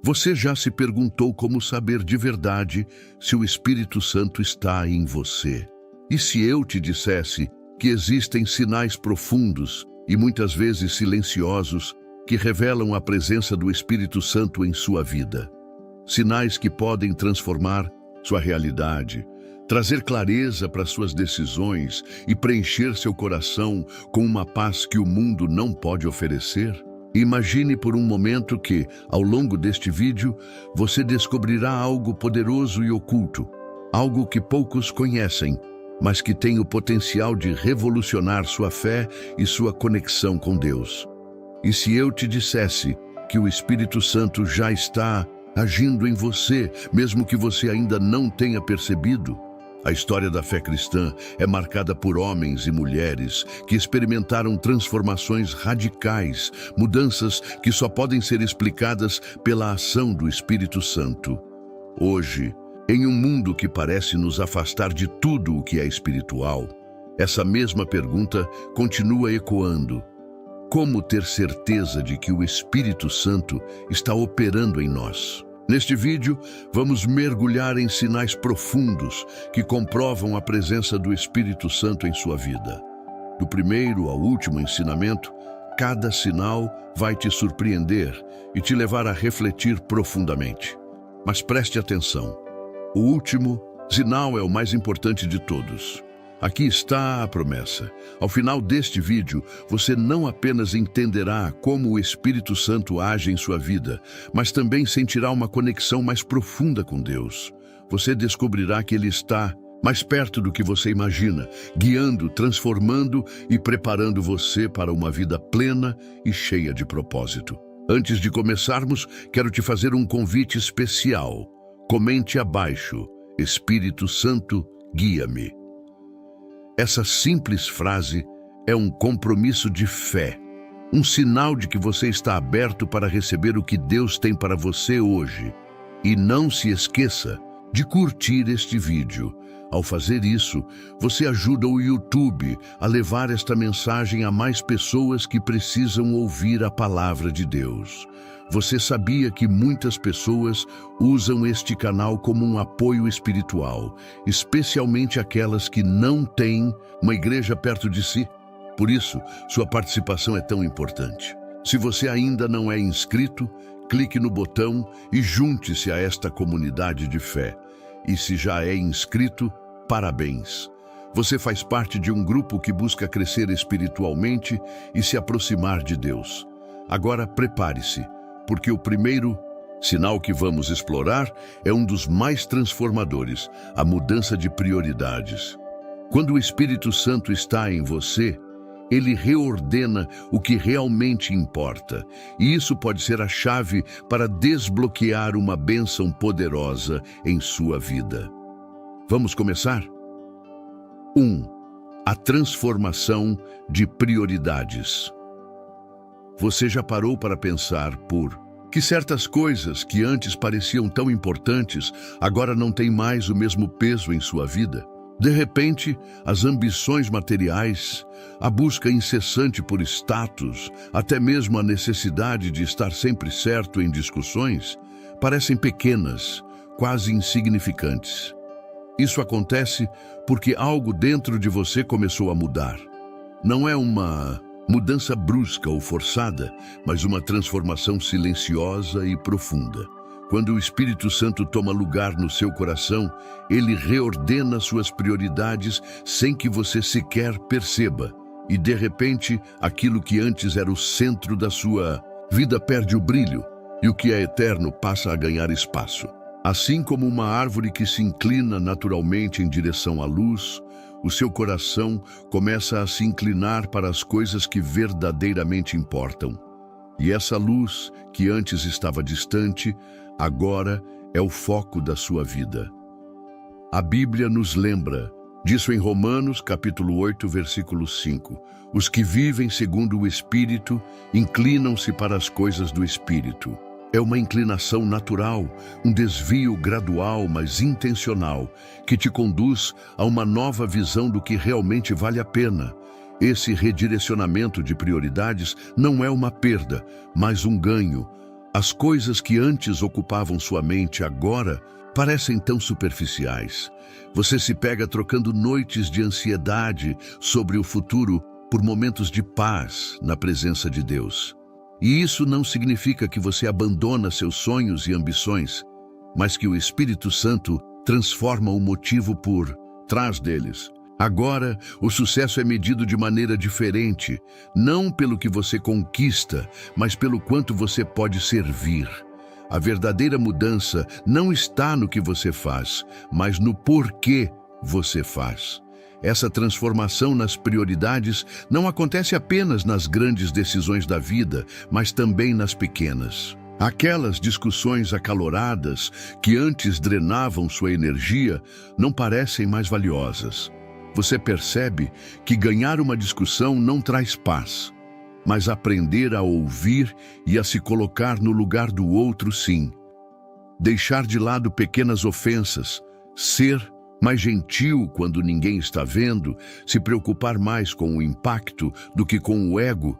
Você já se perguntou como saber de verdade se o Espírito Santo está em você? E se eu te dissesse que existem sinais profundos e muitas vezes silenciosos que revelam a presença do Espírito Santo em sua vida? Sinais que podem transformar sua realidade, trazer clareza para suas decisões e preencher seu coração com uma paz que o mundo não pode oferecer? Imagine por um momento que, ao longo deste vídeo, você descobrirá algo poderoso e oculto, algo que poucos conhecem, mas que tem o potencial de revolucionar sua fé e sua conexão com Deus. E se eu te dissesse que o Espírito Santo já está agindo em você, mesmo que você ainda não tenha percebido? A história da fé cristã é marcada por homens e mulheres que experimentaram transformações radicais, mudanças que só podem ser explicadas pela ação do Espírito Santo. Hoje, em um mundo que parece nos afastar de tudo o que é espiritual, essa mesma pergunta continua ecoando. Como ter certeza de que o Espírito Santo está operando em nós? Neste vídeo, vamos mergulhar em sinais profundos que comprovam a presença do Espírito Santo em sua vida. Do primeiro ao último ensinamento, cada sinal vai te surpreender e te levar a refletir profundamente. Mas preste atenção. O último sinal é o mais importante de todos. Aqui está a promessa. Ao final deste vídeo, você não apenas entenderá como o Espírito Santo age em sua vida, mas também sentirá uma conexão mais profunda com Deus. Você descobrirá que Ele está mais perto do que você imagina, guiando, transformando e preparando você para uma vida plena e cheia de propósito. Antes de começarmos, quero te fazer um convite especial. Comente abaixo: Espírito Santo, guia-me. Essa simples frase é um compromisso de fé, um sinal de que você está aberto para receber o que Deus tem para você hoje. E não se esqueça de curtir este vídeo. Ao fazer isso, você ajuda o YouTube a levar esta mensagem a mais pessoas que precisam ouvir a palavra de Deus. Você sabia que muitas pessoas usam este canal como um apoio espiritual, especialmente aquelas que não têm uma igreja perto de si? Por isso, sua participação é tão importante. Se você ainda não é inscrito, clique no botão e junte-se a esta comunidade de fé. E se já é inscrito, parabéns! Você faz parte de um grupo que busca crescer espiritualmente e se aproximar de Deus. Agora prepare-se, porque o primeiro sinal que vamos explorar é um dos mais transformadores, a mudança de prioridades. Quando o Espírito Santo está em você, ele reordena o que realmente importa, e isso pode ser a chave para desbloquear uma bênção poderosa em sua vida. Vamos começar? 1. A transformação de prioridades. Você já parou para pensar por que certas coisas que antes pareciam tão importantes agora não têm mais o mesmo peso em sua vida? De repente, as ambições materiais, a busca incessante por status, até mesmo a necessidade de estar sempre certo em discussões, parecem pequenas, quase insignificantes. Isso acontece porque algo dentro de você começou a mudar. Não é uma mudança brusca ou forçada, mas uma transformação silenciosa e profunda. Quando o Espírito Santo toma lugar no seu coração, ele reordena suas prioridades sem que você sequer perceba. E de repente, aquilo que antes era o centro da sua vida perde o brilho, e o que é eterno passa a ganhar espaço. Assim como uma árvore que se inclina naturalmente em direção à luz, o seu coração começa a se inclinar para as coisas que verdadeiramente importam. E essa luz, que antes estava distante, agora é o foco da sua vida. A Bíblia nos lembra disso em Romanos, capítulo 8, versículo 5. Os que vivem segundo o Espírito inclinam-se para as coisas do Espírito. É uma inclinação natural, um desvio gradual, mas intencional, que te conduz a uma nova visão do que realmente vale a pena. Esse redirecionamento de prioridades não é uma perda, mas um ganho. As coisas que antes ocupavam sua mente agora parecem tão superficiais. Você se pega trocando noites de ansiedade sobre o futuro por momentos de paz na presença de Deus. E isso não significa que você abandona seus sonhos e ambições, mas que o Espírito Santo transforma o motivo por trás deles. Agora, o sucesso é medido de maneira diferente, não pelo que você conquista, mas pelo quanto você pode servir. A verdadeira mudança não está no que você faz, mas no porquê você faz. Essa transformação nas prioridades não acontece apenas nas grandes decisões da vida, mas também nas pequenas. Aquelas discussões acaloradas que antes drenavam sua energia não parecem mais valiosas. Você percebe que ganhar uma discussão não traz paz, mas aprender a ouvir e a se colocar no lugar do outro, sim. Deixar de lado pequenas ofensas, ser mais gentil quando ninguém está vendo, se preocupar mais com o impacto do que com o ego,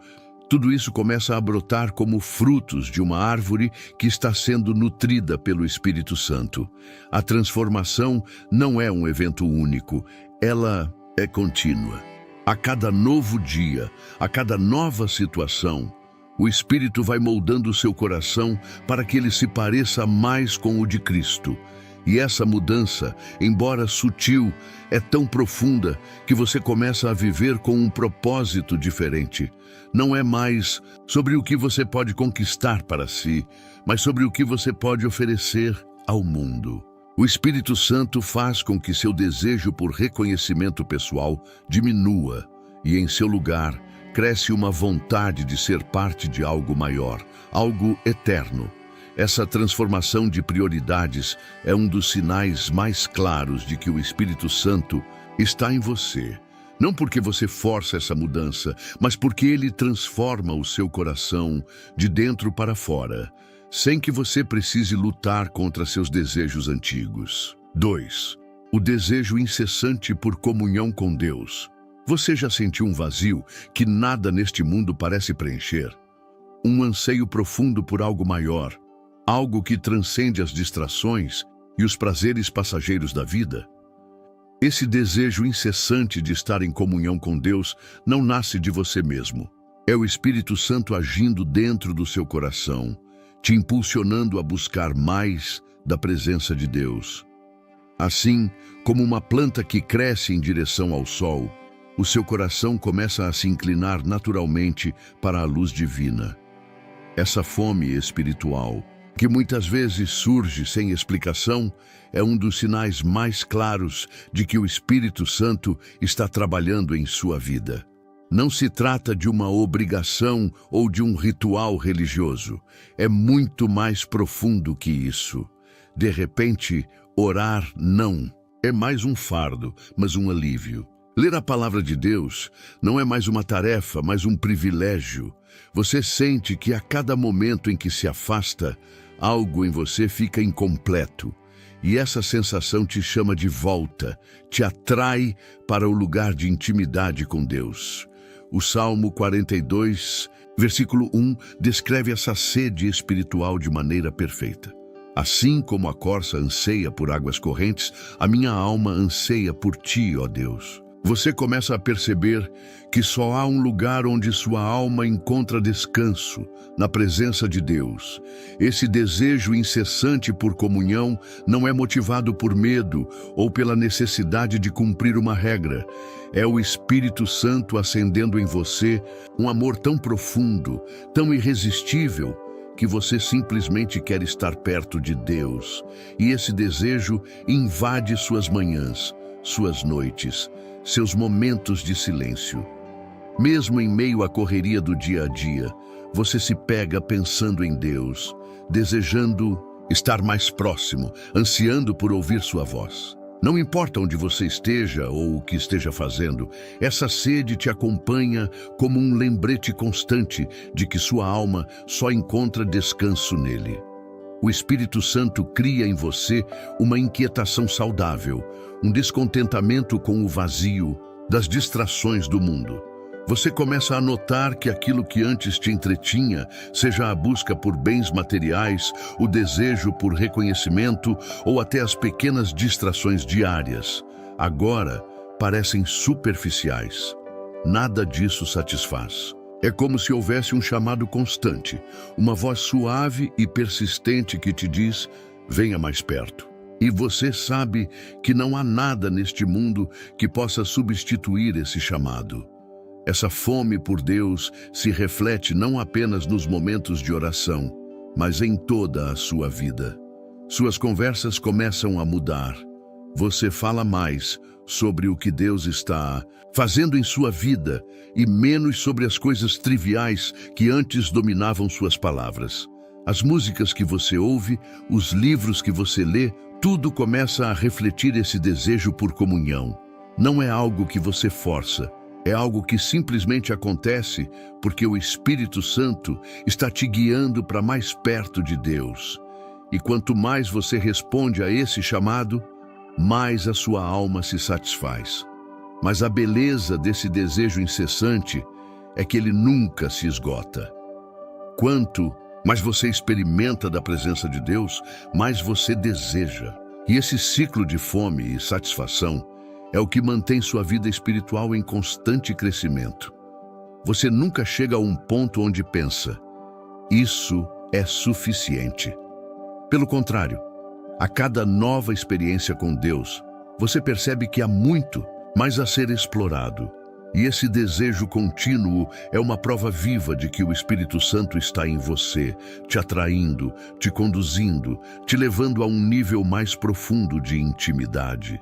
tudo isso começa a brotar como frutos de uma árvore que está sendo nutrida pelo Espírito Santo. A transformação não é um evento único, ela é contínua. A cada novo dia, a cada nova situação, o Espírito vai moldando o seu coração para que ele se pareça mais com o de Cristo. E essa mudança, embora sutil, é tão profunda que você começa a viver com um propósito diferente. Não é mais sobre o que você pode conquistar para si, mas sobre o que você pode oferecer ao mundo. O Espírito Santo faz com que seu desejo por reconhecimento pessoal diminua e, em seu lugar, cresce uma vontade de ser parte de algo maior, algo eterno. Essa transformação de prioridades é um dos sinais mais claros de que o Espírito Santo está em você. Não porque você força essa mudança, mas porque ele transforma o seu coração de dentro para fora, sem que você precise lutar contra seus desejos antigos. 2. O desejo incessante por comunhão com Deus. Você já sentiu um vazio que nada neste mundo parece preencher? Um anseio profundo por algo maior, algo que transcende as distrações e os prazeres passageiros da vida? Esse desejo incessante de estar em comunhão com Deus não nasce de você mesmo. É o Espírito Santo agindo dentro do seu coração, te impulsionando a buscar mais da presença de Deus. Assim, como uma planta que cresce em direção ao sol, o seu coração começa a se inclinar naturalmente para a luz divina. Essa fome espiritual, que muitas vezes surge sem explicação, é um dos sinais mais claros de que o Espírito Santo está trabalhando em sua vida. Não se trata de uma obrigação ou de um ritual religioso. É muito mais profundo que isso. De repente, orar não é mais um fardo, mas um alívio. Ler a palavra de Deus não é mais uma tarefa, mas um privilégio. Você sente que a cada momento em que se afasta, algo em você fica incompleto. E essa sensação te chama de volta, te atrai para o lugar de intimidade com Deus. O Salmo 42, versículo 1, descreve essa sede espiritual de maneira perfeita. Assim como a corça anseia por águas correntes, a minha alma anseia por ti, ó Deus. Você começa a perceber que só há um lugar onde sua alma encontra descanso, na presença de Deus. Esse desejo incessante por comunhão não é motivado por medo ou pela necessidade de cumprir uma regra. É o Espírito Santo acendendo em você um amor tão profundo, tão irresistível, que você simplesmente quer estar perto de Deus. E esse desejo invade suas manhãs, suas noites, seus momentos de silêncio. Mesmo em meio à correria do dia a dia, você se pega pensando em Deus, desejando estar mais próximo, ansiando por ouvir sua voz. Não importa onde você esteja ou o que esteja fazendo, essa sede te acompanha como um lembrete constante de que sua alma só encontra descanso nele. O Espírito Santo cria em você uma inquietação saudável, um descontentamento com o vazio das distrações do mundo. Você começa a notar que aquilo que antes te entretinha, seja a busca por bens materiais, o desejo por reconhecimento ou até as pequenas distrações diárias, agora parecem superficiais. Nada disso satisfaz. É como se houvesse um chamado constante, uma voz suave e persistente que te diz: venha mais perto. E você sabe que não há nada neste mundo que possa substituir esse chamado. Essa fome por Deus se reflete não apenas nos momentos de oração, mas em toda a sua vida. Suas conversas começam a mudar. Você fala mais sobre o que Deus está fazendo em sua vida e menos sobre as coisas triviais que antes dominavam suas palavras. As músicas que você ouve, os livros que você lê, tudo começa a refletir esse desejo por comunhão. Não é algo que você força, é algo que simplesmente acontece porque o Espírito Santo está te guiando para mais perto de Deus. E quanto mais você responde a esse chamado, mais a sua alma se satisfaz. Mas a beleza desse desejo incessante é que ele nunca se esgota. Quanto mais você experimenta da presença de Deus, mais você deseja. E esse ciclo de fome e satisfação é o que mantém sua vida espiritual em constante crescimento. Você nunca chega a um ponto onde pensa: isso é suficiente. Pelo contrário, a cada nova experiência com Deus, você percebe que há muito mais a ser explorado. E esse desejo contínuo é uma prova viva de que o Espírito Santo está em você, te atraindo, te conduzindo, te levando a um nível mais profundo de intimidade.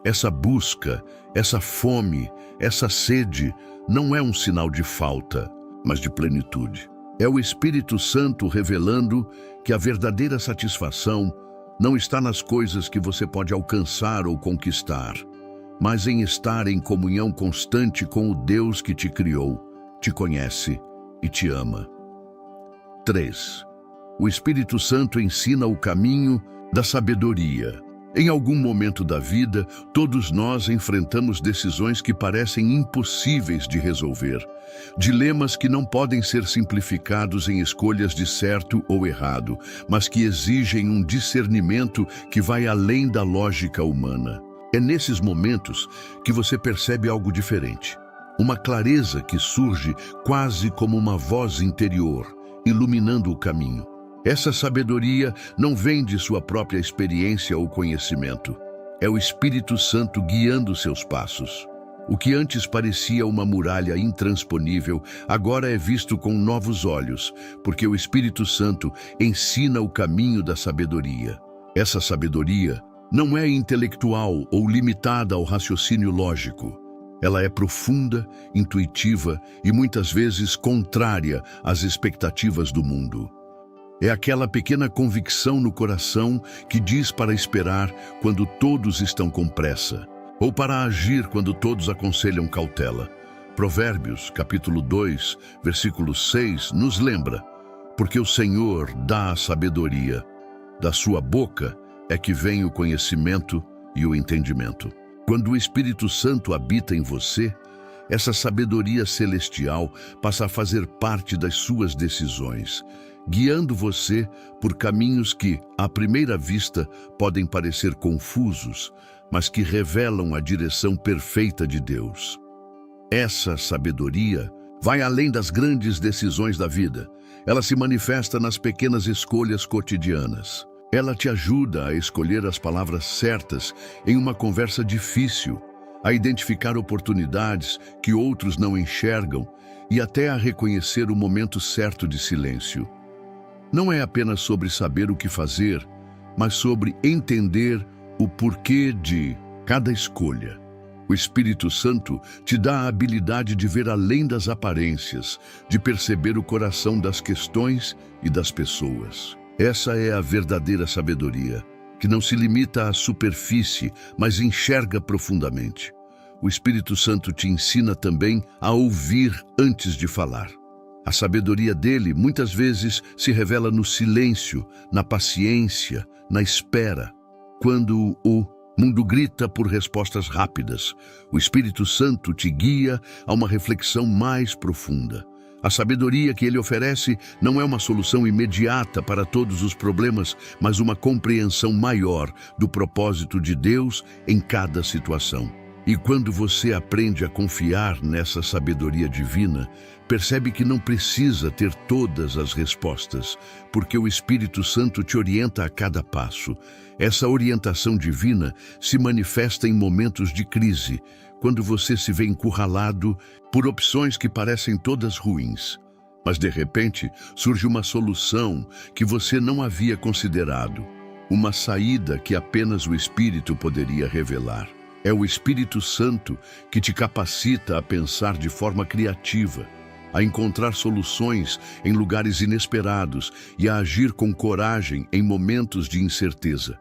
Essa busca, essa fome, essa sede não é um sinal de falta, mas de plenitude. É o Espírito Santo revelando que a verdadeira satisfação não está nas coisas que você pode alcançar ou conquistar, mas em estar em comunhão constante com o Deus que te criou, te conhece e te ama. 3. O Espírito Santo ensina o caminho da sabedoria. Em algum momento da vida, todos nós enfrentamos decisões que parecem impossíveis de resolver, dilemas que não podem ser simplificados em escolhas de certo ou errado, mas que exigem um discernimento que vai além da lógica humana. É nesses momentos que você percebe algo diferente, uma clareza que surge quase como uma voz interior, iluminando o caminho. Essa sabedoria não vem de sua própria experiência ou conhecimento. É o Espírito Santo guiando seus passos. O que antes parecia uma muralha intransponível, agora é visto com novos olhos, porque o Espírito Santo ensina o caminho da sabedoria. Essa sabedoria não é intelectual ou limitada ao raciocínio lógico. Ela é profunda, intuitiva e muitas vezes contrária às expectativas do mundo. É aquela pequena convicção no coração que diz para esperar quando todos estão com pressa, ou para agir quando todos aconselham cautela. Provérbios, capítulo 2, versículo 6, nos lembra: porque o Senhor dá a sabedoria, da sua boca é que vem o conhecimento e o entendimento. Quando o Espírito Santo habita em você, essa sabedoria celestial passa a fazer parte das suas decisões, guiando você por caminhos que, à primeira vista, podem parecer confusos, mas que revelam a direção perfeita de Deus. Essa sabedoria vai além das grandes decisões da vida. Ela se manifesta nas pequenas escolhas cotidianas. Ela te ajuda a escolher as palavras certas em uma conversa difícil, a identificar oportunidades que outros não enxergam e até a reconhecer o momento certo de silêncio. Não é apenas sobre saber o que fazer, mas sobre entender o porquê de cada escolha. O Espírito Santo te dá a habilidade de ver além das aparências, de perceber o coração das questões e das pessoas. Essa é a verdadeira sabedoria, que não se limita à superfície, mas enxerga profundamente. O Espírito Santo te ensina também a ouvir antes de falar. A sabedoria dele muitas vezes se revela no silêncio, na paciência, na espera. Quando o mundo grita por respostas rápidas. O Espírito Santo te guia a uma reflexão mais profunda. A sabedoria que ele oferece não é uma solução imediata para todos os problemas, mas uma compreensão maior do propósito de Deus em cada situação. E quando você aprende a confiar nessa sabedoria divina, percebe que não precisa ter todas as respostas, porque o Espírito Santo te orienta a cada passo. Essa orientação divina se manifesta em momentos de crise, quando você se vê encurralado por opções que parecem todas ruins. Mas de repente surge uma solução que você não havia considerado, uma saída que apenas o Espírito poderia revelar. É o Espírito Santo que te capacita a pensar de forma criativa, a encontrar soluções em lugares inesperados e a agir com coragem em momentos de incerteza.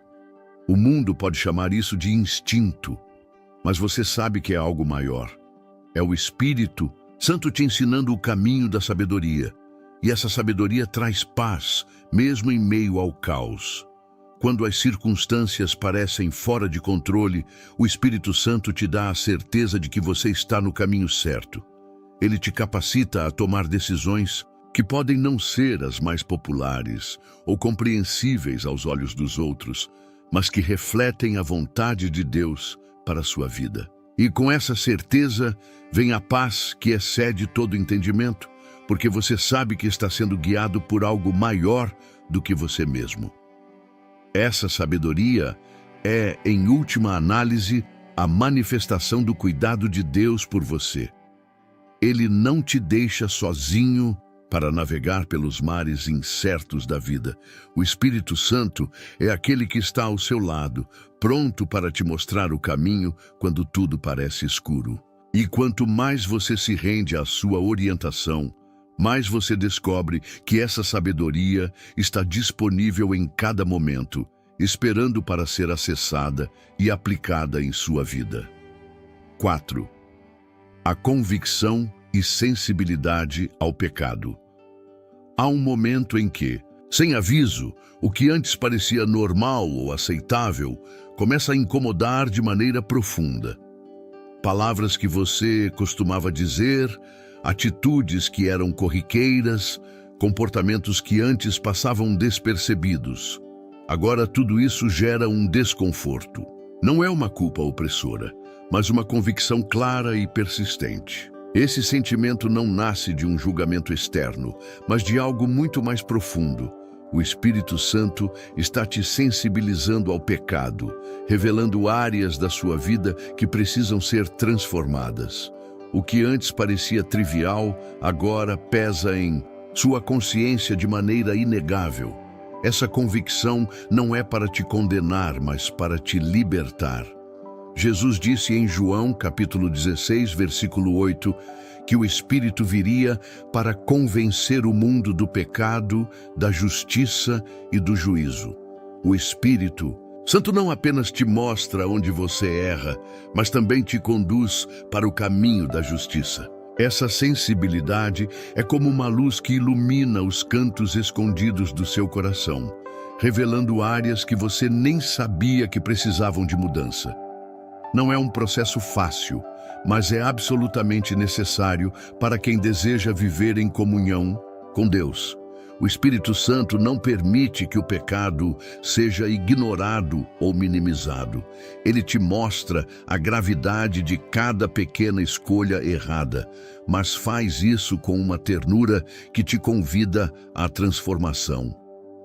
O mundo pode chamar isso de instinto, mas você sabe que é algo maior. É o Espírito Santo te ensinando o caminho da sabedoria, e essa sabedoria traz paz, mesmo em meio ao caos. Quando as circunstâncias parecem fora de controle, o Espírito Santo te dá a certeza de que você está no caminho certo. Ele te capacita a tomar decisões que podem não ser as mais populares ou compreensíveis aos olhos dos outros, mas que refletem a vontade de Deus para a sua vida. E com essa certeza vem a paz que excede todo entendimento, porque você sabe que está sendo guiado por algo maior do que você mesmo. Essa sabedoria é, em última análise, a manifestação do cuidado de Deus por você. Ele não te deixa sozinho para navegar pelos mares incertos da vida. O Espírito Santo é aquele que está ao seu lado, pronto para te mostrar o caminho quando tudo parece escuro. E quanto mais você se rende à sua orientação, mais você descobre que essa sabedoria está disponível em cada momento, esperando para ser acessada e aplicada em sua vida. 4. A convicção e sensibilidade ao pecado. Há um momento em que, sem aviso, o que antes parecia normal ou aceitável começa a incomodar de maneira profunda. Palavras que você costumava dizer, atitudes que eram corriqueiras, comportamentos que antes passavam despercebidos. Agora tudo isso gera um desconforto. Não é uma culpa opressora, mas uma convicção clara e persistente. Esse sentimento não nasce de um julgamento externo, mas de algo muito mais profundo. O Espírito Santo está te sensibilizando ao pecado, revelando áreas da sua vida que precisam ser transformadas. O que antes parecia trivial, agora pesa em sua consciência de maneira inegável. Essa convicção não é para te condenar, mas para te libertar. Jesus disse em João, capítulo 16, versículo 8, que o Espírito viria para convencer o mundo do pecado, da justiça e do juízo. O Espírito Santo não apenas te mostra onde você erra, mas também te conduz para o caminho da justiça. Essa sensibilidade é como uma luz que ilumina os cantos escondidos do seu coração, revelando áreas que você nem sabia que precisavam de mudança. Não é um processo fácil, mas é absolutamente necessário para quem deseja viver em comunhão com Deus. O Espírito Santo não permite que o pecado seja ignorado ou minimizado. Ele te mostra a gravidade de cada pequena escolha errada, mas faz isso com uma ternura que te convida à transformação.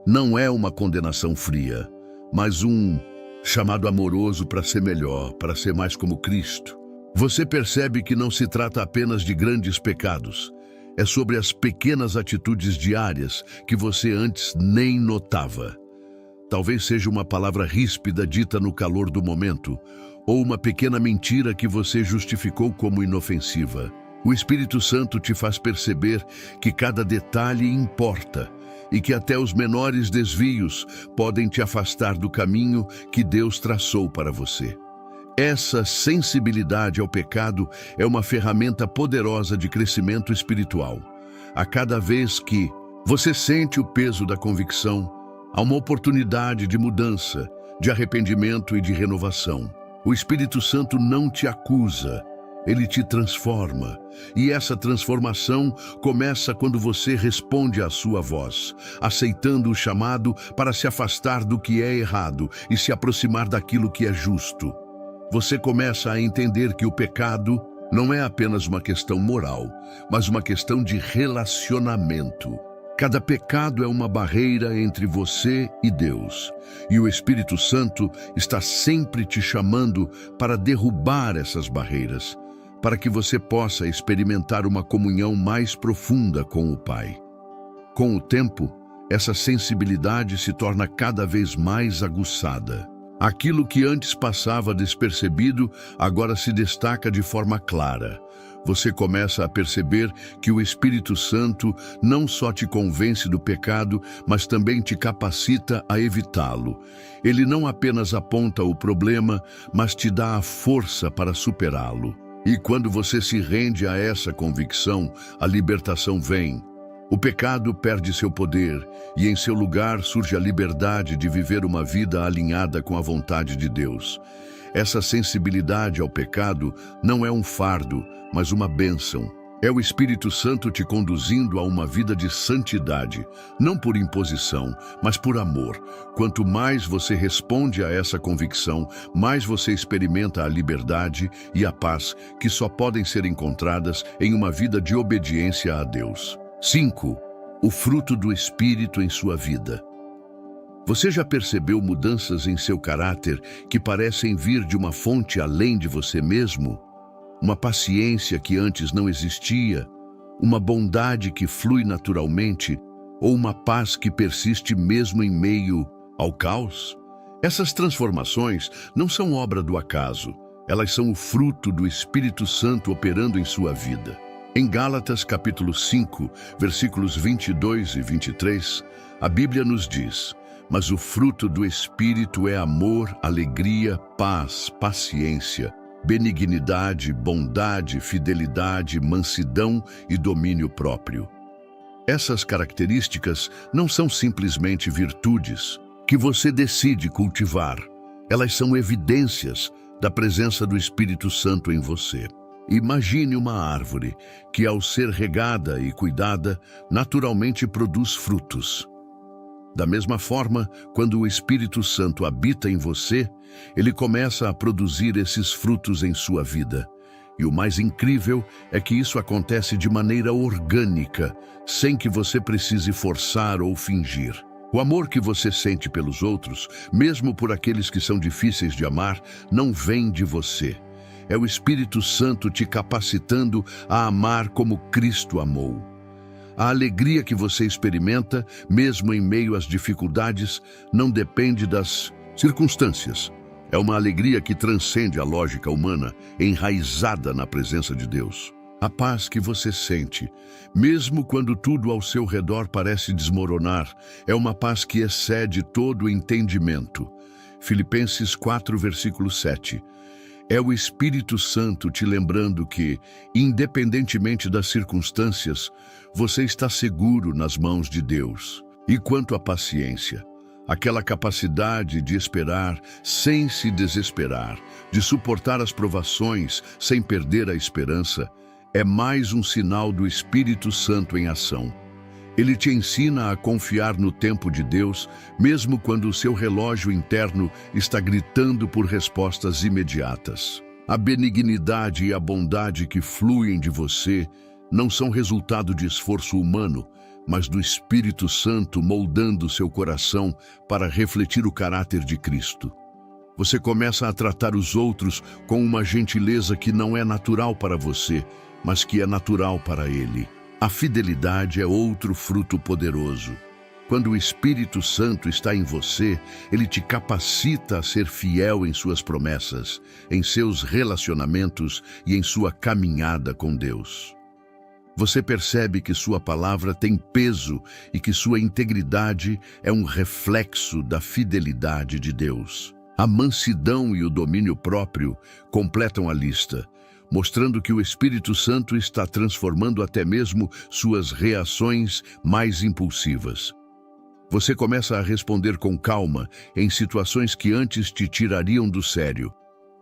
Não é uma condenação fria, mas um chamado amoroso para ser melhor, para ser mais como Cristo. Você percebe que não se trata apenas de grandes pecados. É sobre as pequenas atitudes diárias que você antes nem notava. Talvez seja uma palavra ríspida dita no calor do momento, ou uma pequena mentira que você justificou como inofensiva. O Espírito Santo te faz perceber que cada detalhe importa e que até os menores desvios podem te afastar do caminho que Deus traçou para você. Essa sensibilidade ao pecado é uma ferramenta poderosa de crescimento espiritual. A cada vez que você sente o peso da convicção, há uma oportunidade de mudança, de arrependimento e de renovação. O Espírito Santo não te acusa, ele te transforma. E essa transformação começa quando você responde à sua voz, aceitando o chamado para se afastar do que é errado e se aproximar daquilo que é justo. Você começa a entender que o pecado não é apenas uma questão moral, mas uma questão de relacionamento. Cada pecado é uma barreira entre você e Deus, e o Espírito Santo está sempre te chamando para derrubar essas barreiras, para que você possa experimentar uma comunhão mais profunda com o Pai. Com o tempo, essa sensibilidade se torna cada vez mais aguçada. Aquilo que antes passava despercebido, agora se destaca de forma clara. Você começa a perceber que o Espírito Santo não só te convence do pecado, mas também te capacita a evitá-lo. Ele não apenas aponta o problema, mas te dá a força para superá-lo. E quando você se rende a essa convicção, a libertação vem. O pecado perde seu poder e em seu lugar surge a liberdade de viver uma vida alinhada com a vontade de Deus. Essa sensibilidade ao pecado não é um fardo, mas uma bênção. É o Espírito Santo te conduzindo a uma vida de santidade, não por imposição, mas por amor. Quanto mais você responde a essa convicção, mais você experimenta a liberdade e a paz que só podem ser encontradas em uma vida de obediência a Deus. 5. O fruto do Espírito em sua vida. Você já percebeu mudanças em seu caráter que parecem vir de uma fonte além de você mesmo? Uma paciência que antes não existia, uma bondade que flui naturalmente, ou uma paz que persiste mesmo em meio ao caos? Essas transformações não são obra do acaso, elas são o fruto do Espírito Santo operando em sua vida. Em Gálatas capítulo 5, versículos 22 e 23, a Bíblia nos diz: mas o fruto do Espírito é amor, alegria, paz, paciência, benignidade, bondade, fidelidade, mansidão e domínio próprio. Essas características não são simplesmente virtudes que você decide cultivar. Elas são evidências da presença do Espírito Santo em você. Imagine uma árvore que, ao ser regada e cuidada, naturalmente produz frutos. Da mesma forma, quando o Espírito Santo habita em você, ele começa a produzir esses frutos em sua vida. E o mais incrível é que isso acontece de maneira orgânica, sem que você precise forçar ou fingir. O amor que você sente pelos outros, mesmo por aqueles que são difíceis de amar, não vem de você. É o Espírito Santo te capacitando a amar como Cristo amou. A alegria que você experimenta, mesmo em meio às dificuldades, não depende das circunstâncias. É uma alegria que transcende a lógica humana, enraizada na presença de Deus. A paz que você sente, mesmo quando tudo ao seu redor parece desmoronar, é uma paz que excede todo o entendimento. Filipenses 4, versículo 7. É o Espírito Santo te lembrando que, independentemente das circunstâncias, você está seguro nas mãos de Deus. E quanto à paciência, aquela capacidade de esperar sem se desesperar, de suportar as provações sem perder a esperança, é mais um sinal do Espírito Santo em ação. Ele te ensina a confiar no tempo de Deus, mesmo quando o seu relógio interno está gritando por respostas imediatas. A benignidade e a bondade que fluem de você não são resultado de esforço humano, mas do Espírito Santo moldando seu coração para refletir o caráter de Cristo. Você começa a tratar os outros com uma gentileza que não é natural para você, mas que é natural para Ele. A fidelidade é outro fruto poderoso. Quando o Espírito Santo está em você, ele te capacita a ser fiel em suas promessas, em seus relacionamentos e em sua caminhada com Deus. Você percebe que sua palavra tem peso e que sua integridade é um reflexo da fidelidade de Deus. A mansidão e o domínio próprio completam a lista, mostrando que o Espírito Santo está transformando até mesmo suas reações mais impulsivas. Você começa a responder com calma em situações que antes te tirariam do sério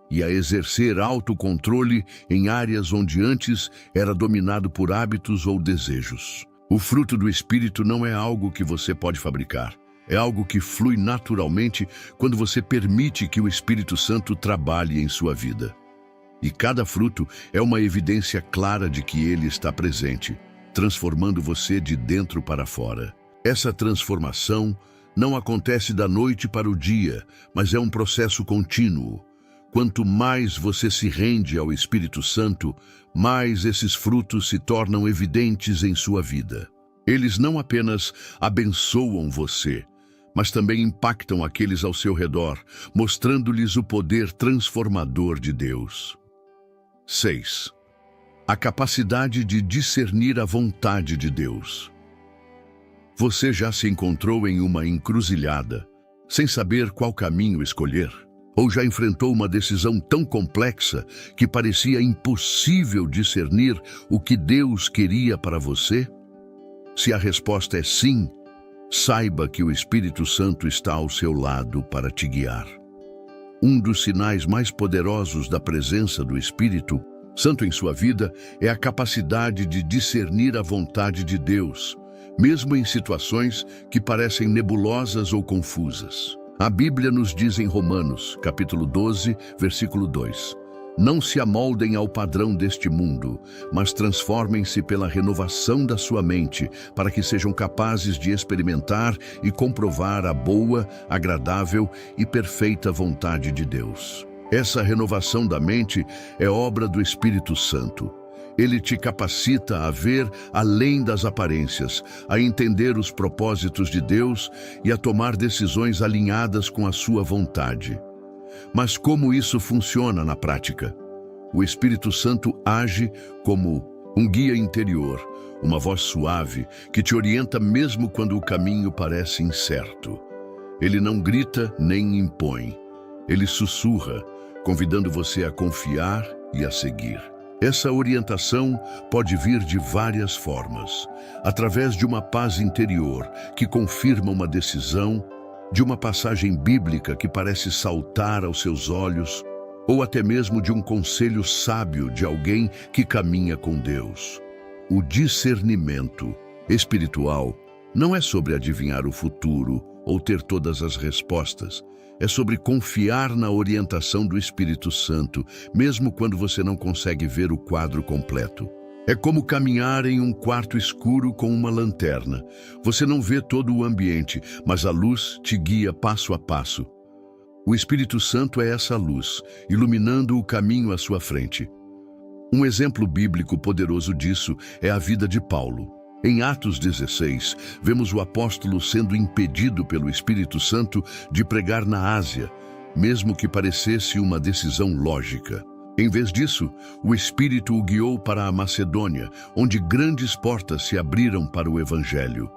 e a exercer autocontrole em áreas onde antes era dominado por hábitos ou desejos. O fruto do Espírito não é algo que você pode fabricar. É algo que flui naturalmente quando você permite que o Espírito Santo trabalhe em sua vida. E cada fruto é uma evidência clara de que ele está presente, transformando você de dentro para fora. Essa transformação não acontece da noite para o dia, mas é um processo contínuo. Quanto mais você se rende ao Espírito Santo, mais esses frutos se tornam evidentes em sua vida. Eles não apenas abençoam você, mas também impactam aqueles ao seu redor, mostrando-lhes o poder transformador de Deus. 6. A capacidade de discernir a vontade de Deus. Você já se encontrou em uma encruzilhada, sem saber qual caminho escolher? Ou já enfrentou uma decisão tão complexa que parecia impossível discernir o que Deus queria para você? Se a resposta é sim, saiba que o Espírito Santo está ao seu lado para te guiar. Um dos sinais mais poderosos da presença do Espírito Santo em sua vida é a capacidade de discernir a vontade de Deus, mesmo em situações que parecem nebulosas ou confusas. A Bíblia nos diz em Romanos, capítulo 12, versículo 2: Não se amoldem ao padrão deste mundo, mas transformem-se pela renovação da sua mente, para que sejam capazes de experimentar e comprovar a boa, agradável e perfeita vontade de Deus. Essa renovação da mente é obra do Espírito Santo. Ele te capacita a ver além das aparências, a entender os propósitos de Deus e a tomar decisões alinhadas com a sua vontade. Mas como isso funciona na prática? O Espírito Santo age como um guia interior, uma voz suave que te orienta mesmo quando o caminho parece incerto. Ele não grita nem impõe. Ele sussurra, convidando você a confiar e a seguir. Essa orientação pode vir de várias formas, através de uma paz interior que confirma uma decisão, de uma passagem bíblica que parece saltar aos seus olhos, ou até mesmo de um conselho sábio de alguém que caminha com Deus. O discernimento espiritual não é sobre adivinhar o futuro ou ter todas as respostas. É sobre confiar na orientação do Espírito Santo, mesmo quando você não consegue ver o quadro completo. É como caminhar em um quarto escuro com uma lanterna. Você não vê todo o ambiente, mas a luz te guia passo a passo. O Espírito Santo é essa luz, iluminando o caminho à sua frente. Um exemplo bíblico poderoso disso é a vida de Paulo. Em Atos 16, vemos o apóstolo sendo impedido pelo Espírito Santo de pregar na Ásia, mesmo que parecesse uma decisão lógica. Em vez disso, o Espírito o guiou para a Macedônia, onde grandes portas se abriram para o Evangelho.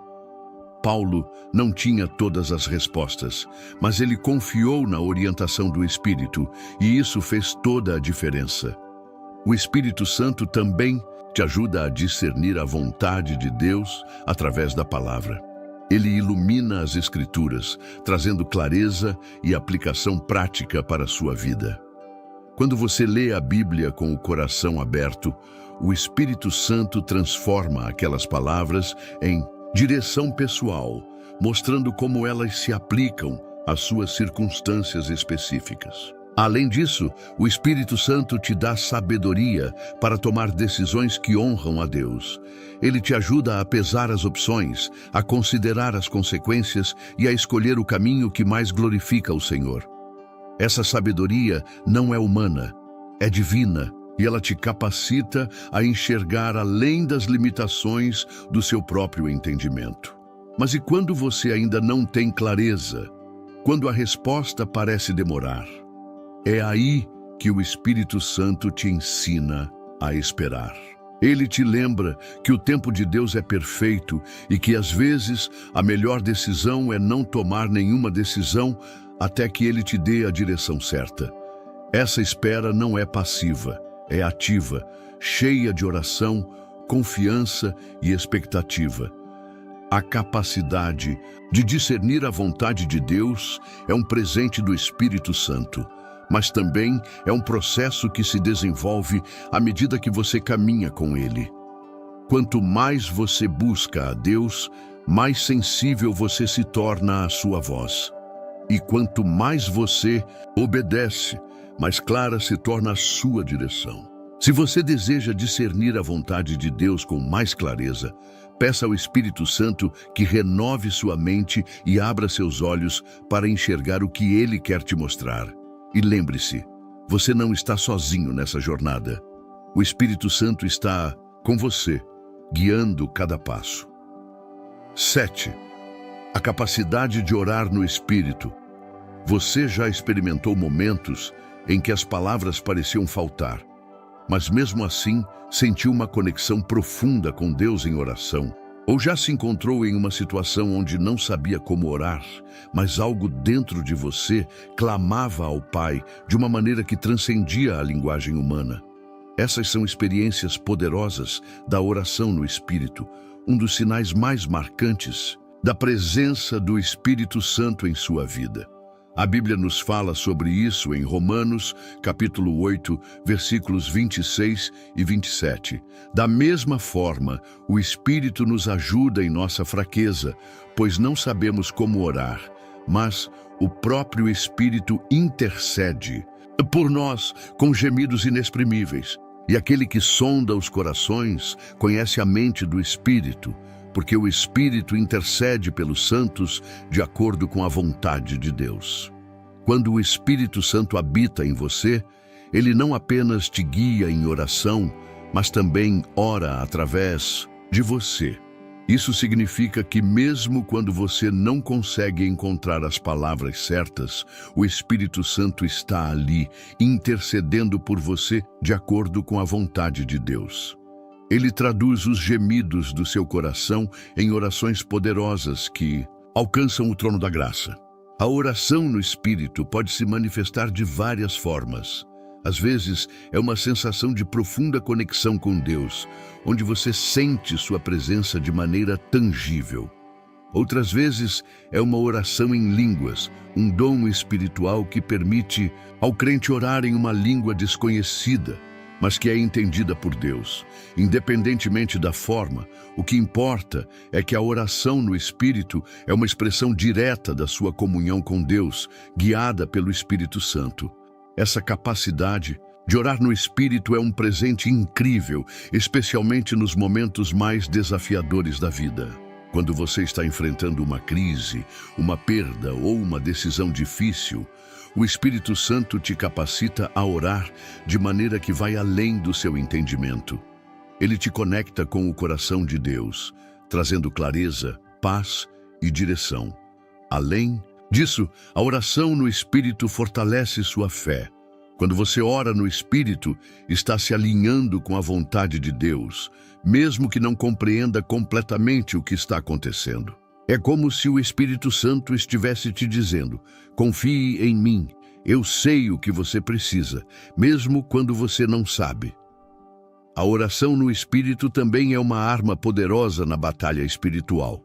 Paulo não tinha todas as respostas, mas ele confiou na orientação do Espírito, e isso fez toda a diferença. O Espírito Santo também te ajuda a discernir a vontade de Deus através da palavra. Ele ilumina as Escrituras, trazendo clareza e aplicação prática para a sua vida. Quando você lê a Bíblia com o coração aberto, o Espírito Santo transforma aquelas palavras em direção pessoal, mostrando como elas se aplicam às suas circunstâncias específicas. Além disso, o Espírito Santo te dá sabedoria para tomar decisões que honram a Deus. Ele te ajuda a pesar as opções, a considerar as consequências e a escolher o caminho que mais glorifica o Senhor. Essa sabedoria não é humana, é divina, e ela te capacita a enxergar além das limitações do seu próprio entendimento. Mas e quando você ainda não tem clareza? Quando a resposta parece demorar? É aí que o Espírito Santo te ensina a esperar. Ele te lembra que o tempo de Deus é perfeito e que, às vezes, a melhor decisão é não tomar nenhuma decisão até que Ele te dê a direção certa. Essa espera não é passiva, é ativa, cheia de oração, confiança e expectativa. A capacidade de discernir a vontade de Deus é um presente do Espírito Santo, mas também é um processo que se desenvolve à medida que você caminha com Ele. Quanto mais você busca a Deus, mais sensível você se torna à sua voz. E quanto mais você obedece, mais clara se torna a sua direção. Se você deseja discernir a vontade de Deus com mais clareza, peça ao Espírito Santo que renove sua mente e abra seus olhos para enxergar o que Ele quer te mostrar. E lembre-se, você não está sozinho nessa jornada. O Espírito Santo está com você, guiando cada passo. 7. A capacidade de orar no Espírito. Você já experimentou momentos em que as palavras pareciam faltar, mas mesmo assim sentiu uma conexão profunda com Deus em oração? Ou já se encontrou em uma situação onde não sabia como orar, mas algo dentro de você clamava ao Pai de uma maneira que transcendia a linguagem humana? Essas são experiências poderosas da oração no Espírito, um dos sinais mais marcantes da presença do Espírito Santo em sua vida. A Bíblia nos fala sobre isso em Romanos, capítulo 8, versículos 26 e 27. Da mesma forma, o Espírito nos ajuda em nossa fraqueza, pois não sabemos como orar, mas o próprio Espírito intercede por nós com gemidos inexprimíveis. E aquele que sonda os corações conhece a mente do Espírito, porque o Espírito intercede pelos santos de acordo com a vontade de Deus. Quando o Espírito Santo habita em você, ele não apenas te guia em oração, mas também ora através de você. Isso significa que mesmo quando você não consegue encontrar as palavras certas, o Espírito Santo está ali, intercedendo por você de acordo com a vontade de Deus. Ele traduz os gemidos do seu coração em orações poderosas que alcançam o trono da graça. A oração no Espírito pode se manifestar de várias formas. Às vezes, é uma sensação de profunda conexão com Deus, onde você sente sua presença de maneira tangível. Outras vezes, é uma oração em línguas, um dom espiritual que permite ao crente orar em uma língua desconhecida, mas que é entendida por Deus. Independentemente da forma, o que importa é que a oração no Espírito é uma expressão direta da sua comunhão com Deus, guiada pelo Espírito Santo. Essa capacidade de orar no Espírito é um presente incrível, especialmente nos momentos mais desafiadores da vida. Quando você está enfrentando uma crise, uma perda ou uma decisão difícil, o Espírito Santo te capacita a orar de maneira que vai além do seu entendimento. Ele te conecta com o coração de Deus, trazendo clareza, paz e direção. Além disso, a oração no Espírito fortalece sua fé. Quando você ora no Espírito, está se alinhando com a vontade de Deus, mesmo que não compreenda completamente o que está acontecendo. É como se o Espírito Santo estivesse te dizendo: confie em mim, eu sei o que você precisa, mesmo quando você não sabe. A oração no Espírito também é uma arma poderosa na batalha espiritual.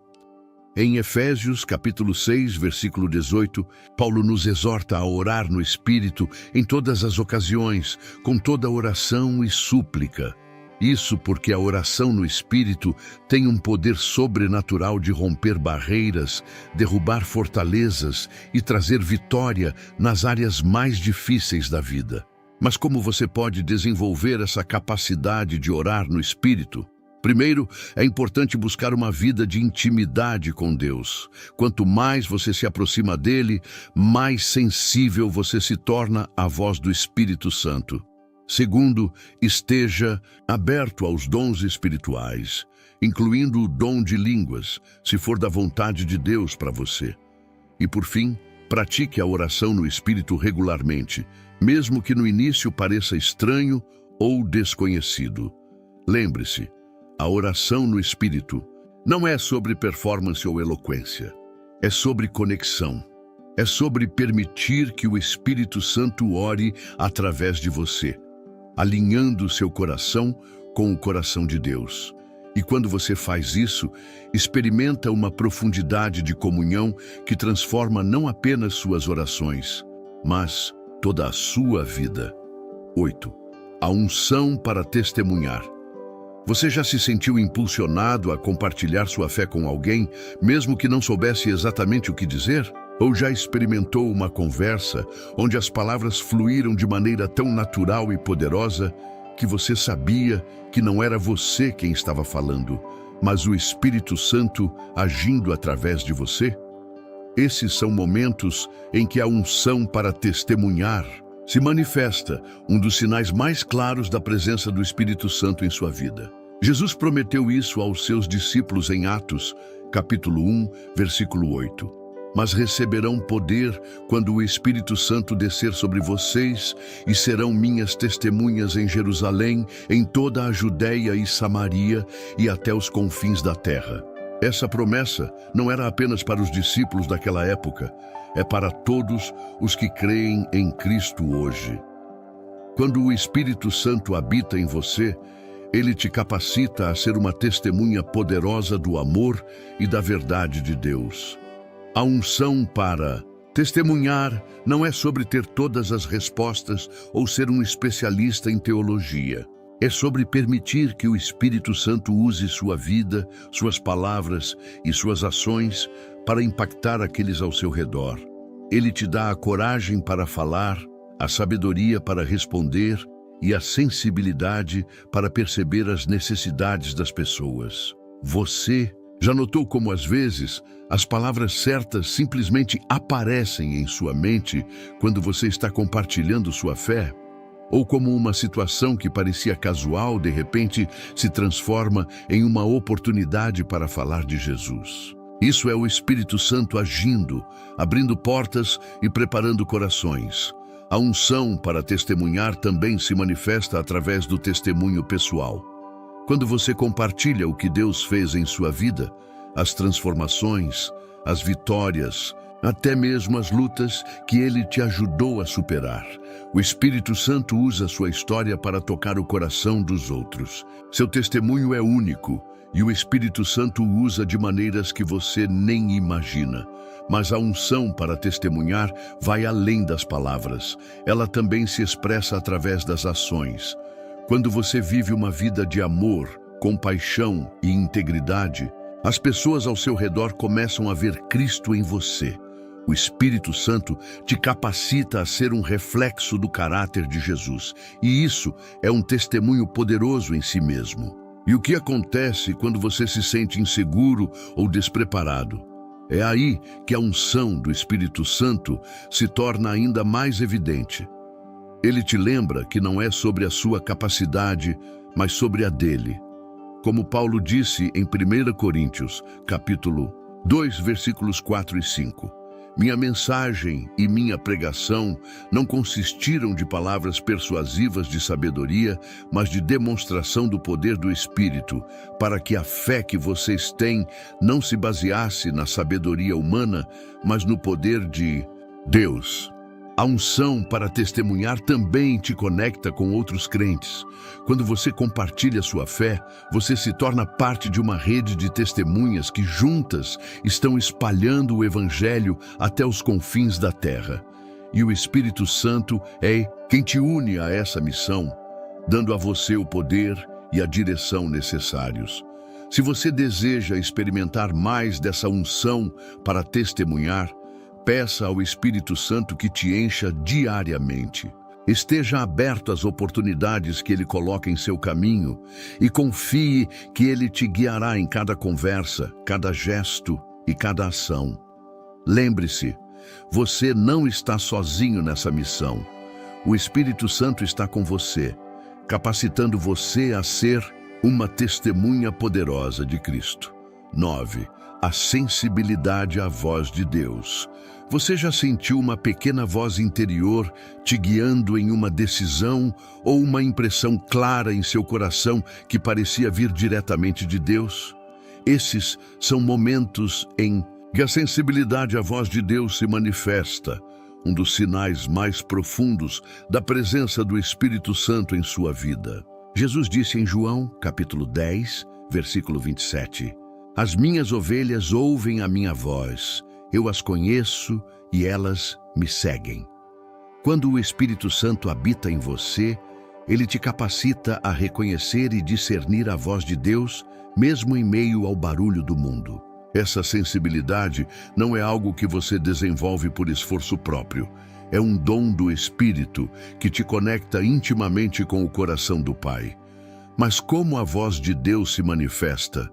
Em Efésios, capítulo 6, versículo 18, Paulo nos exorta a orar no Espírito em todas as ocasiões, com toda oração e súplica. Isso porque a oração no Espírito tem um poder sobrenatural de romper barreiras, derrubar fortalezas e trazer vitória nas áreas mais difíceis da vida. Mas como você pode desenvolver essa capacidade de orar no Espírito? Primeiro, é importante buscar uma vida de intimidade com Deus. Quanto mais você se aproxima dele, mais sensível você se torna à voz do Espírito Santo. Segundo, esteja aberto aos dons espirituais, incluindo o dom de línguas, se for da vontade de Deus para você. E por fim, pratique a oração no Espírito regularmente, mesmo que no início pareça estranho ou desconhecido. Lembre-se, a oração no Espírito não é sobre performance ou eloquência, é sobre conexão. É sobre permitir que o Espírito Santo ore através de você, alinhando seu coração com o coração de Deus. E quando você faz isso, experimenta uma profundidade de comunhão que transforma não apenas suas orações, mas toda a sua vida. 8. A unção para testemunhar. Você já se sentiu impulsionado a compartilhar sua fé com alguém, mesmo que não soubesse exatamente o que dizer? Ou já experimentou uma conversa onde as palavras fluíram de maneira tão natural e poderosa que você sabia que não era você quem estava falando, mas o Espírito Santo agindo através de você? Esses são momentos em que a unção para testemunhar se manifesta, um dos sinais mais claros da presença do Espírito Santo em sua vida. Jesus prometeu isso aos seus discípulos em Atos, capítulo 1, versículo 8. Mas receberão poder quando o Espírito Santo descer sobre vocês e serão minhas testemunhas em Jerusalém, em toda a Judéia e Samaria e até os confins da terra. Essa promessa não era apenas para os discípulos daquela época, é para todos os que creem em Cristo hoje. Quando o Espírito Santo habita em você, ele te capacita a ser uma testemunha poderosa do amor e da verdade de Deus. A unção para testemunhar não é sobre ter todas as respostas ou ser um especialista em teologia. É sobre permitir que o Espírito Santo use sua vida, suas palavras e suas ações para impactar aqueles ao seu redor. Ele te dá a coragem para falar, a sabedoria para responder e a sensibilidade para perceber as necessidades das pessoas. Você já notou como, às vezes, as palavras certas simplesmente aparecem em sua mente quando você está compartilhando sua fé? Ou como uma situação que parecia casual, de repente, se transforma em uma oportunidade para falar de Jesus? Isso é o Espírito Santo agindo, abrindo portas e preparando corações. A unção para testemunhar também se manifesta através do testemunho pessoal. Quando você compartilha o que Deus fez em sua vida, as transformações, as vitórias, até mesmo as lutas que Ele te ajudou a superar, o Espírito Santo usa sua história para tocar o coração dos outros. Seu testemunho é único e o Espírito Santo o usa de maneiras que você nem imagina. Mas a unção para testemunhar vai além das palavras. Ela também se expressa através das ações. Quando você vive uma vida de amor, compaixão e integridade, as pessoas ao seu redor começam a ver Cristo em você. O Espírito Santo te capacita a ser um reflexo do caráter de Jesus. E isso é um testemunho poderoso em si mesmo. E o que acontece quando você se sente inseguro ou despreparado? É aí que a unção do Espírito Santo se torna ainda mais evidente. Ele te lembra que não é sobre a sua capacidade, mas sobre a dele. Como Paulo disse em 1 Coríntios, capítulo 2, versículos 4 e 5. Minha mensagem e minha pregação não consistiram de palavras persuasivas de sabedoria, mas de demonstração do poder do Espírito, para que a fé que vocês têm não se baseasse na sabedoria humana, mas no poder de Deus. A unção para testemunhar também te conecta com outros crentes. Quando você compartilha sua fé, você se torna parte de uma rede de testemunhas que juntas estão espalhando o Evangelho até os confins da terra. E o Espírito Santo é quem te une a essa missão, dando a você o poder e a direção necessários. Se você deseja experimentar mais dessa unção para testemunhar, peça ao Espírito Santo que te encha diariamente. Esteja aberto às oportunidades que Ele coloca em seu caminho e confie que Ele te guiará em cada conversa, cada gesto e cada ação. Lembre-se, você não está sozinho nessa missão. O Espírito Santo está com você, capacitando você a ser uma testemunha poderosa de Cristo. 9. A sensibilidade à voz de Deus. Você já sentiu uma pequena voz interior te guiando em uma decisão ou uma impressão clara em seu coração que parecia vir diretamente de Deus? Esses são momentos em que a sensibilidade à voz de Deus se manifesta, um dos sinais mais profundos da presença do Espírito Santo em sua vida. Jesus disse em João, capítulo 10, versículo 27. As minhas ovelhas ouvem a minha voz, eu as conheço e elas me seguem. Quando o Espírito Santo habita em você, ele te capacita a reconhecer e discernir a voz de Deus, mesmo em meio ao barulho do mundo. Essa sensibilidade não é algo que você desenvolve por esforço próprio. É um dom do Espírito que te conecta intimamente com o coração do Pai. Mas como a voz de Deus se manifesta?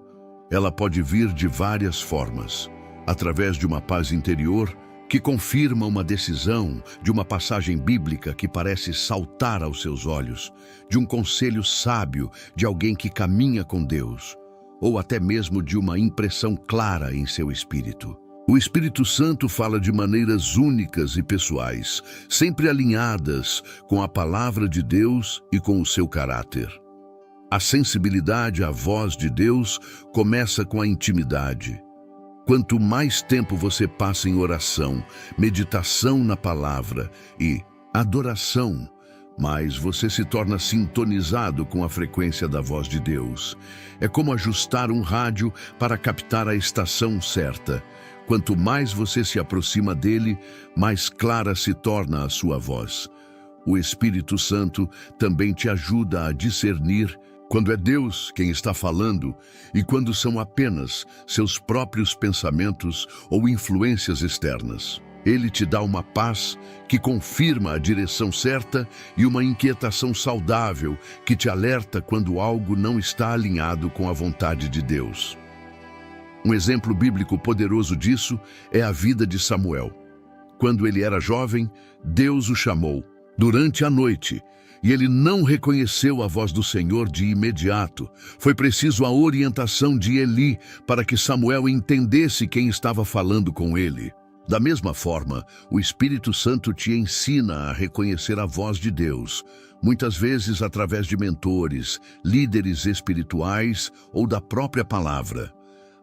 Ela pode vir de várias formas. Através de uma paz interior que confirma uma decisão, de uma passagem bíblica que parece saltar aos seus olhos, de um conselho sábio de alguém que caminha com Deus, ou até mesmo de uma impressão clara em seu espírito. O Espírito Santo fala de maneiras únicas e pessoais, sempre alinhadas com a palavra de Deus e com o seu caráter. A sensibilidade à voz de Deus começa com a intimidade. Quanto mais tempo você passa em oração, meditação na palavra e adoração, mais você se torna sintonizado com a frequência da voz de Deus. É como ajustar um rádio para captar a estação certa. Quanto mais você se aproxima dele, mais clara se torna a sua voz. O Espírito Santo também te ajuda a discernir quando é Deus quem está falando e quando são apenas seus próprios pensamentos ou influências externas. Ele te dá uma paz que confirma a direção certa e uma inquietação saudável que te alerta quando algo não está alinhado com a vontade de Deus. Um exemplo bíblico poderoso disso é a vida de Samuel. Quando ele era jovem, Deus o chamou durante a noite e ele não reconheceu a voz do Senhor de imediato. Foi preciso a orientação de Eli para que Samuel entendesse quem estava falando com ele. Da mesma forma, o Espírito Santo te ensina a reconhecer a voz de Deus, muitas vezes através de mentores, líderes espirituais ou da própria palavra.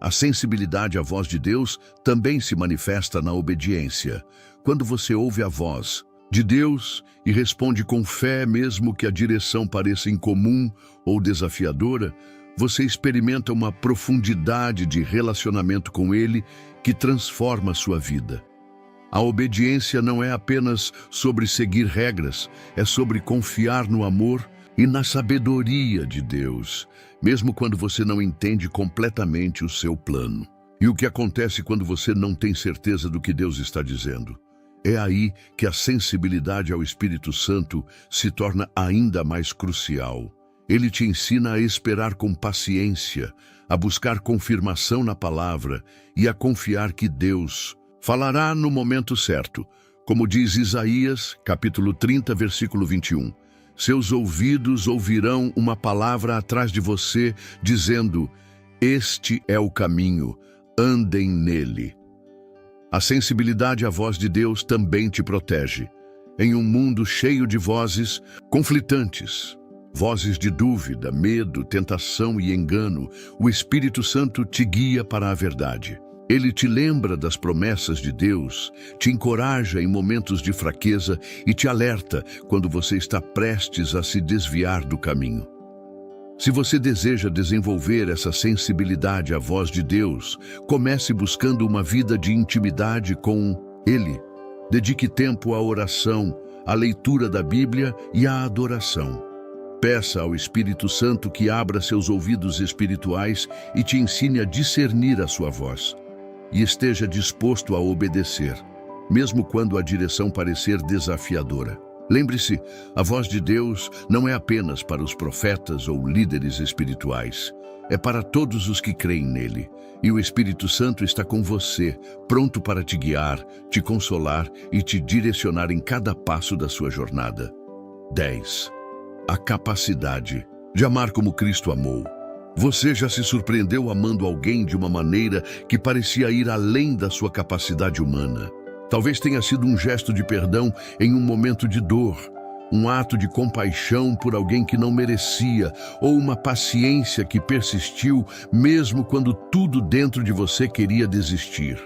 A sensibilidade à voz de Deus também se manifesta na obediência. Quando você ouve a voz de Deus e responde com fé, mesmo que a direção pareça incomum ou desafiadora, você experimenta uma profundidade de relacionamento com Ele que transforma a sua vida. A obediência não é apenas sobre seguir regras, é sobre confiar no amor e na sabedoria de Deus, mesmo quando você não entende completamente o seu plano. E o que acontece quando você não tem certeza do que Deus está dizendo? É aí que a sensibilidade ao Espírito Santo se torna ainda mais crucial. Ele te ensina a esperar com paciência, a buscar confirmação na palavra e a confiar que Deus falará no momento certo. Como diz Isaías, capítulo 30, versículo 21. Seus ouvidos ouvirão uma palavra atrás de você, dizendo: este é o caminho, andem nele. A sensibilidade à voz de Deus também te protege. Em um mundo cheio de vozes conflitantes, vozes de dúvida, medo, tentação e engano, o Espírito Santo te guia para a verdade. Ele te lembra das promessas de Deus, te encoraja em momentos de fraqueza e te alerta quando você está prestes a se desviar do caminho. Se você deseja desenvolver essa sensibilidade à voz de Deus, comece buscando uma vida de intimidade com Ele. Dedique tempo à oração, à leitura da Bíblia e à adoração. Peça ao Espírito Santo que abra seus ouvidos espirituais e te ensine a discernir a sua voz. E esteja disposto a obedecer, mesmo quando a direção parecer desafiadora. Lembre-se, a voz de Deus não é apenas para os profetas ou líderes espirituais. É para todos os que creem nele. E o Espírito Santo está com você, pronto para te guiar, te consolar e te direcionar em cada passo da sua jornada. 10. A capacidade de amar como Cristo amou. Você já se surpreendeu amando alguém de uma maneira que parecia ir além da sua capacidade humana? Talvez tenha sido um gesto de perdão em um momento de dor, um ato de compaixão por alguém que não merecia, ou uma paciência que persistiu mesmo quando tudo dentro de você queria desistir.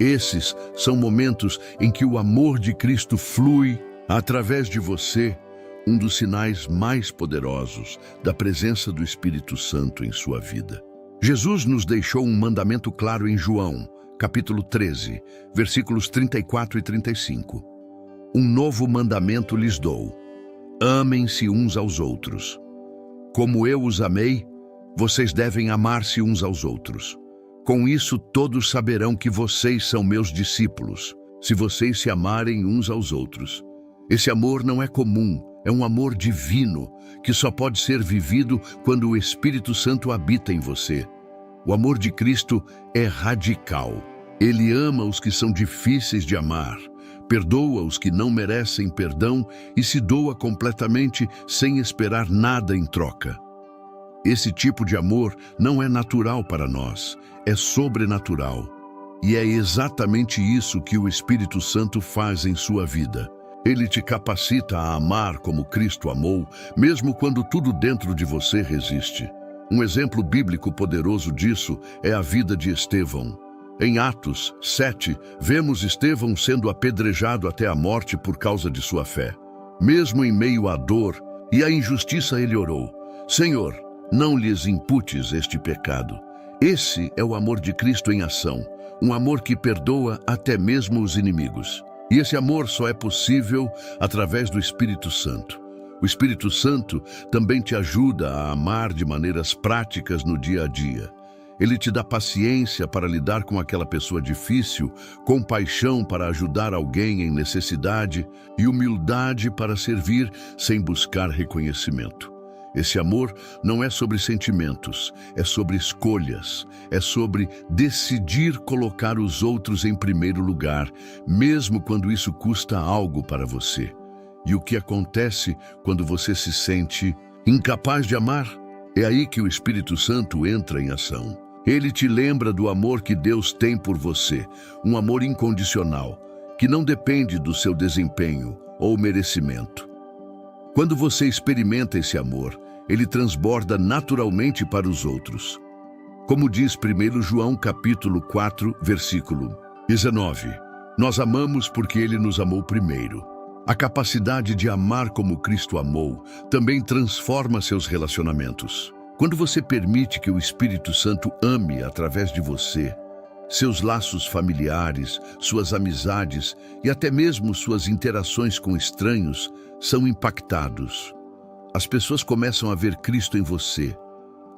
Esses são momentos em que o amor de Cristo flui através de você, um dos sinais mais poderosos da presença do Espírito Santo em sua vida. Jesus nos deixou um mandamento claro em João, capítulo 13, versículos 34 e 35. Um novo mandamento lhes dou: amem-se uns aos outros. Como eu os amei, vocês devem amar-se uns aos outros. Com isso todos saberão que vocês são meus discípulos, se vocês se amarem uns aos outros. Esse amor não é comum, é um amor divino, que só pode ser vivido quando o Espírito Santo habita em você. O amor de Cristo é radical. Ele ama os que são difíceis de amar, perdoa os que não merecem perdão e se doa completamente sem esperar nada em troca. Esse tipo de amor não é natural para nós, é sobrenatural. E é exatamente isso que o Espírito Santo faz em sua vida. Ele te capacita a amar como Cristo amou, mesmo quando tudo dentro de você resiste. Um exemplo bíblico poderoso disso é a vida de Estevão. Em Atos 7, vemos Estevão sendo apedrejado até a morte por causa de sua fé. Mesmo em meio à dor e à injustiça, ele orou: Senhor, não lhes imputes este pecado. Esse é o amor de Cristo em ação, um amor que perdoa até mesmo os inimigos. E esse amor só é possível através do Espírito Santo. O Espírito Santo também te ajuda a amar de maneiras práticas no dia a dia. Ele te dá paciência para lidar com aquela pessoa difícil, compaixão para ajudar alguém em necessidade e humildade para servir sem buscar reconhecimento. Esse amor não é sobre sentimentos, é sobre escolhas, é sobre decidir colocar os outros em primeiro lugar, mesmo quando isso custa algo para você. E o que acontece quando você se sente incapaz de amar? É aí que o Espírito Santo entra em ação. Ele te lembra do amor que Deus tem por você, um amor incondicional, que não depende do seu desempenho ou merecimento. Quando você experimenta esse amor, ele transborda naturalmente para os outros. Como diz 1 João capítulo 4, versículo 19, nós amamos porque ele nos amou primeiro. A capacidade de amar como Cristo amou também transforma seus relacionamentos. Quando você permite que o Espírito Santo ame através de você, seus laços familiares, suas amizades e até mesmo suas interações com estranhos são impactados. As pessoas começam a ver Cristo em você,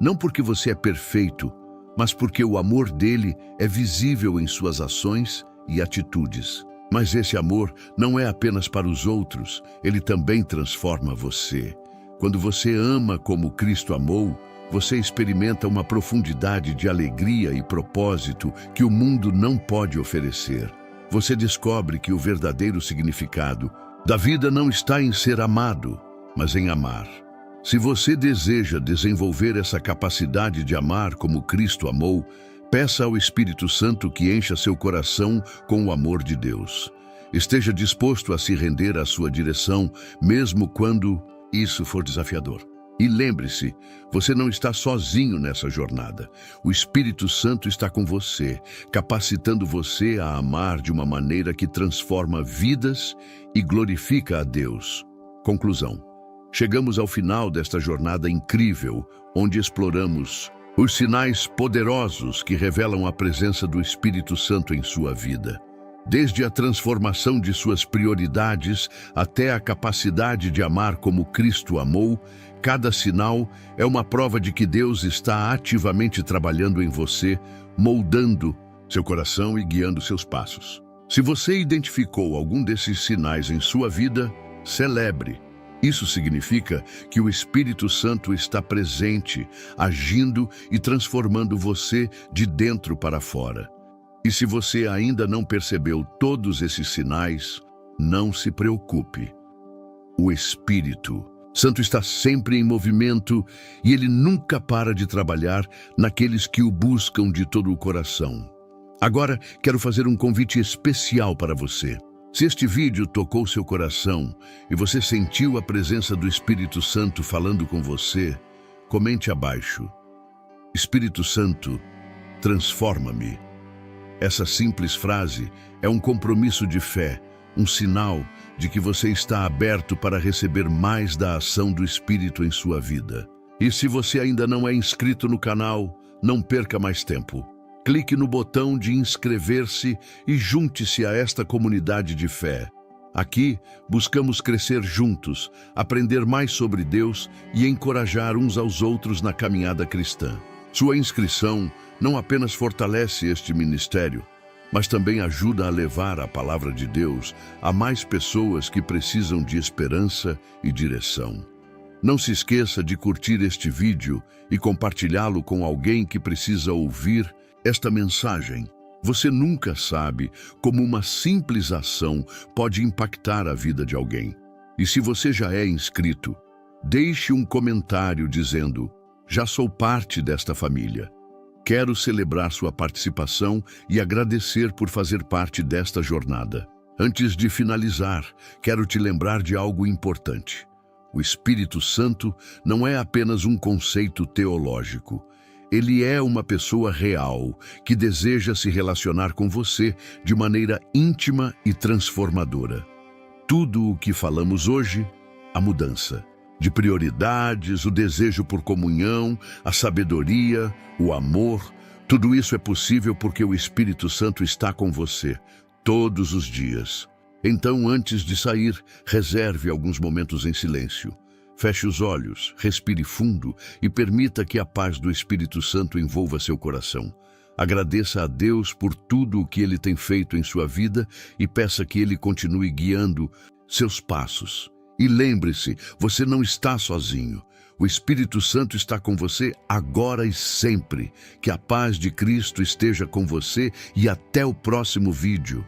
não porque você é perfeito, mas porque o amor dele é visível em suas ações e atitudes. Mas esse amor não é apenas para os outros, ele também transforma você. Quando você ama como Cristo amou, você experimenta uma profundidade de alegria e propósito que o mundo não pode oferecer. Você descobre que o verdadeiro significado da vida não está em ser amado, mas em amar. Se você deseja desenvolver essa capacidade de amar como Cristo amou, peça ao Espírito Santo que encha seu coração com o amor de Deus. Esteja disposto a se render à sua direção, mesmo quando isso for desafiador. E lembre-se, você não está sozinho nessa jornada. O Espírito Santo está com você, capacitando você a amar de uma maneira que transforma vidas e glorifica a Deus. Conclusão. Chegamos ao final desta jornada incrível, onde exploramos os sinais poderosos que revelam a presença do Espírito Santo em sua vida. Desde a transformação de suas prioridades até a capacidade de amar como Cristo amou, cada sinal é uma prova de que Deus está ativamente trabalhando em você, moldando seu coração e guiando seus passos. Se você identificou algum desses sinais em sua vida, celebre. Isso significa que o Espírito Santo está presente, agindo e transformando você de dentro para fora. E se você ainda não percebeu todos esses sinais, não se preocupe. O Espírito Santo está sempre em movimento e ele nunca para de trabalhar naqueles que o buscam de todo o coração. Agora, quero fazer um convite especial para você. Se este vídeo tocou seu coração e você sentiu a presença do Espírito Santo falando com você, comente abaixo: Espírito Santo, transforma-me. Essa simples frase é um compromisso de fé, um sinal de que você está aberto para receber mais da ação do Espírito em sua vida. E se você ainda não é inscrito no canal, não perca mais tempo. Clique no botão de inscrever-se e junte-se a esta comunidade de fé. Aqui, buscamos crescer juntos, aprender mais sobre Deus e encorajar uns aos outros na caminhada cristã. Sua inscrição não apenas fortalece este ministério, mas também ajuda a levar a palavra de Deus a mais pessoas que precisam de esperança e direção. Não se esqueça de curtir este vídeo e compartilhá-lo com alguém que precisa ouvir esta mensagem. Você nunca sabe como uma simples ação pode impactar a vida de alguém. E se você já é inscrito, deixe um comentário dizendo: "Já sou parte desta família". Quero celebrar sua participação e agradecer por fazer parte desta jornada. Antes de finalizar, quero te lembrar de algo importante. O Espírito Santo não é apenas um conceito teológico. Ele é uma pessoa real que deseja se relacionar com você de maneira íntima e transformadora. Tudo o que falamos hoje, a mudança de prioridades, o desejo por comunhão, a sabedoria, o amor, tudo isso é possível porque o Espírito Santo está com você todos os dias. Então, antes de sair, reserve alguns momentos em silêncio. Feche os olhos, respire fundo e permita que a paz do Espírito Santo envolva seu coração. Agradeça a Deus por tudo o que Ele tem feito em sua vida e peça que Ele continue guiando seus passos. E lembre-se, você não está sozinho. O Espírito Santo está com você agora e sempre. Que a paz de Cristo esteja com você e até o próximo vídeo.